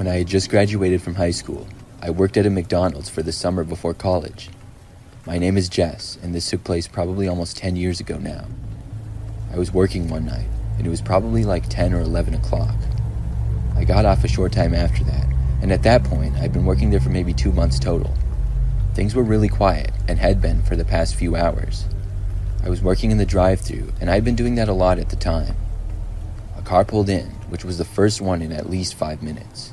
When I had just graduated from high school, I worked at a McDonald's for the summer before college. My name is Jess, and this took place probably almost 10 years ago now. I was working one night, and it was probably like 10 or 11 o'clock. I got off a short time after that, and at that point, I'd been working there for maybe 2 months total. Things were really quiet, and had been for the past few hours. I was working in the drive-thru, and I'd been doing that a lot at the time. A car pulled in, which was the first one in at least 5 minutes.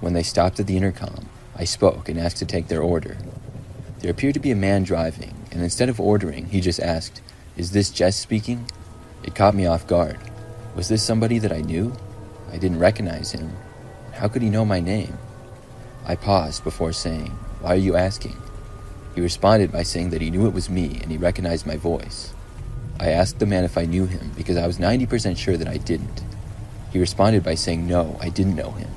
When they stopped at the intercom, I spoke and asked to take their order. There appeared to be a man driving, and instead of ordering, he just asked, "Is this Jess speaking?" It caught me off guard. Was this somebody that I knew? I didn't recognize him. How could he know my name? I paused before saying, "Why are you asking?" He responded by saying that he knew it was me and he recognized my voice. I asked the man if I knew him because I was 90% sure that I didn't. He responded by saying no, I didn't know him.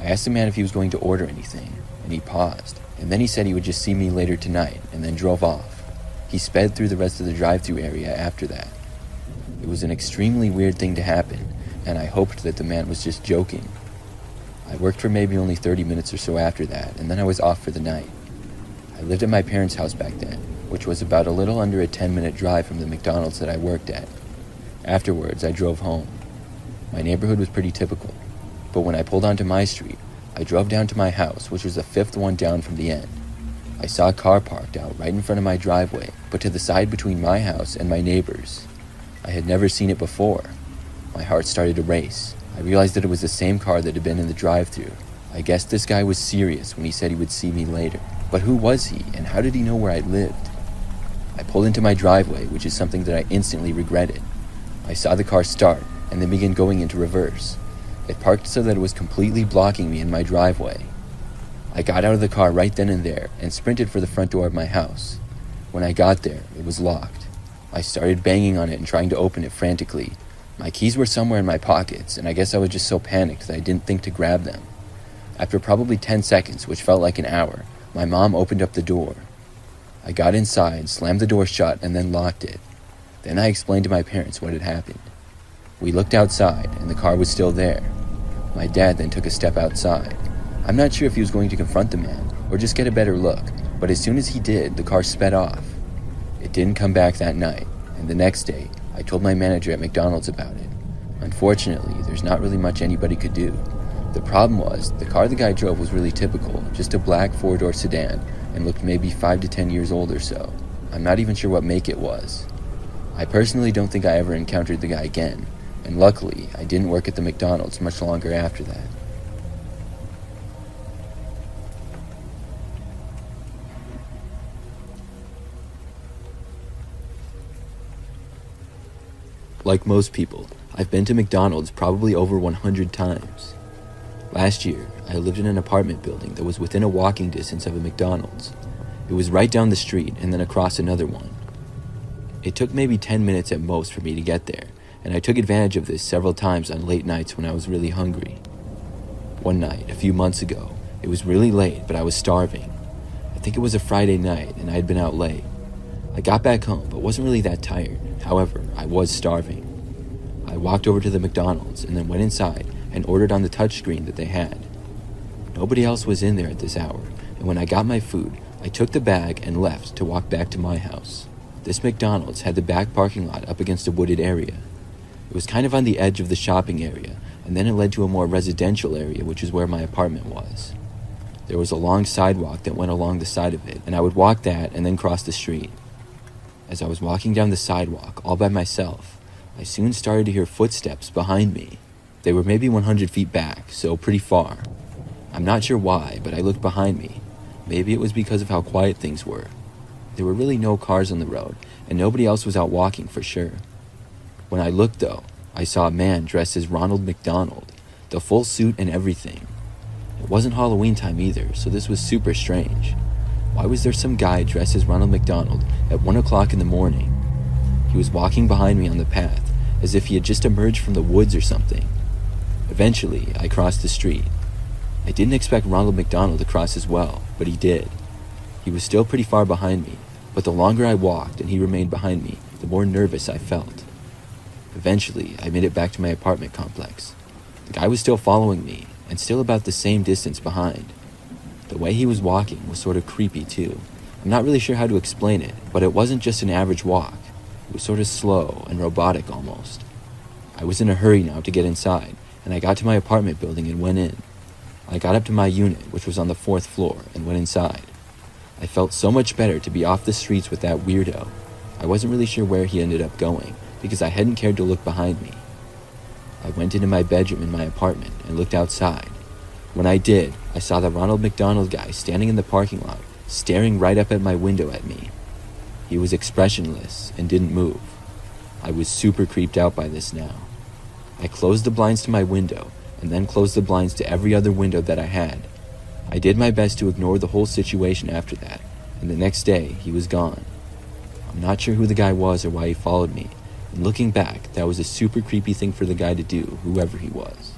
I asked the man if he was going to order anything, and he paused, and then he said he would just see me later tonight, and then drove off. He sped through the rest of the drive-thru area after that. It was an extremely weird thing to happen, and I hoped that the man was just joking. I worked for maybe only 30 minutes or so after that, and then I was off for the night. I lived at my parents' house back then, which was about a little under a 10-minute drive from the McDonald's that I worked at. Afterwards, I drove home. My neighborhood was pretty typical, but when I pulled onto my street, I drove down to my house, which was the fifth one down from the end. I saw a car parked out right in front of my driveway, but to the side between my house and my neighbor's. I had never seen it before. My heart started to race. I realized that it was the same car that had been in the drive-thru. I guessed this guy was serious when he said he would see me later. But who was he, and how did he know where I lived? I pulled into my driveway, which is something that I instantly regretted. I saw the car start, and then begin going into reverse. It parked so that it was completely blocking me in my driveway. I got out of the car right then and there, and sprinted for the front door of my house. When I got there, it was locked. I started banging on it and trying to open it frantically. My keys were somewhere in my pockets, and I guess I was just so panicked that I didn't think to grab them. After probably 10 seconds, which felt like an hour, my mom opened up the door. I got inside, slammed the door shut, and then locked it. Then I explained to my parents what had happened. We looked outside, and the car was still there. My dad then took a step outside. I'm not sure if he was going to confront the man, or just get a better look, but as soon as he did, the car sped off. It didn't come back that night, and the next day, I told my manager at McDonald's about it. Unfortunately, there's not really much anybody could do. The problem was, the car the guy drove was really typical, just a black 4-door sedan, and looked maybe 5 to 10 years old or so. I'm not even sure what make it was. I personally don't think I ever encountered the guy again, and luckily, I didn't work at the McDonald's much longer after that. Like most people, I've been to McDonald's probably over 100 times. Last year, I lived in an apartment building that was within a walking distance of a McDonald's. It was right down the street and then across another one. It took maybe 10 minutes at most for me to get there, and I took advantage of this several times on late nights when I was really hungry. One night, a few months ago, it was really late, but I was starving. I think it was a Friday night, and I had been out late. I got back home, but wasn't really that tired. However, I was starving. I walked over to the McDonald's and then went inside and ordered on the touchscreen that they had. Nobody else was in there at this hour, and when I got my food, I took the bag and left to walk back to my house. This McDonald's had the back parking lot up against a wooded area. It was kind of on the edge of the shopping area, and then it led to a more residential area, which is where my apartment was. There was a long sidewalk that went along the side of it, and I would walk that and then cross the street. As I was walking down the sidewalk all by myself, I soon started to hear footsteps behind me. They were maybe 100 feet back, so pretty far. I'm not sure why, but I looked behind me. Maybe it was because of how quiet things were. There were really no cars on the road, and nobody else was out walking for sure. When I looked though, I saw a man dressed as Ronald McDonald, the full suit and everything. It wasn't Halloween time either, so this was super strange. Why was there some guy dressed as Ronald McDonald at 1 o'clock in the morning? He was walking behind me on the path, as if he had just emerged from the woods or something. Eventually, I crossed the street. I didn't expect Ronald McDonald to cross as well, but he did. He was still pretty far behind me, but the longer I walked and he remained behind me, the more nervous I felt. Eventually, I made it back to my apartment complex. The guy was still following me, and still about the same distance behind. The way he was walking was sort of creepy too. I'm not really sure how to explain it, but it wasn't just an average walk. It was sort of slow and robotic almost. I was in a hurry now to get inside, and I got to my apartment building and went in. I got up to my unit, which was on the 4th floor, and went inside. I felt so much better to be off the streets with that weirdo. I wasn't really sure where he ended up going, because I hadn't cared to look behind me. I went into my bedroom in my apartment and looked outside. When I did, I saw the Ronald McDonald guy standing in the parking lot, staring right up at my window at me. He was expressionless and didn't move. I was super creeped out by this now. I closed the blinds to my window, and then closed the blinds to every other window that I had. I did my best to ignore the whole situation after that, and the next day, he was gone. I'm not sure who the guy was or why he followed me, and looking back, that was a super creepy thing for the guy to do, whoever he was.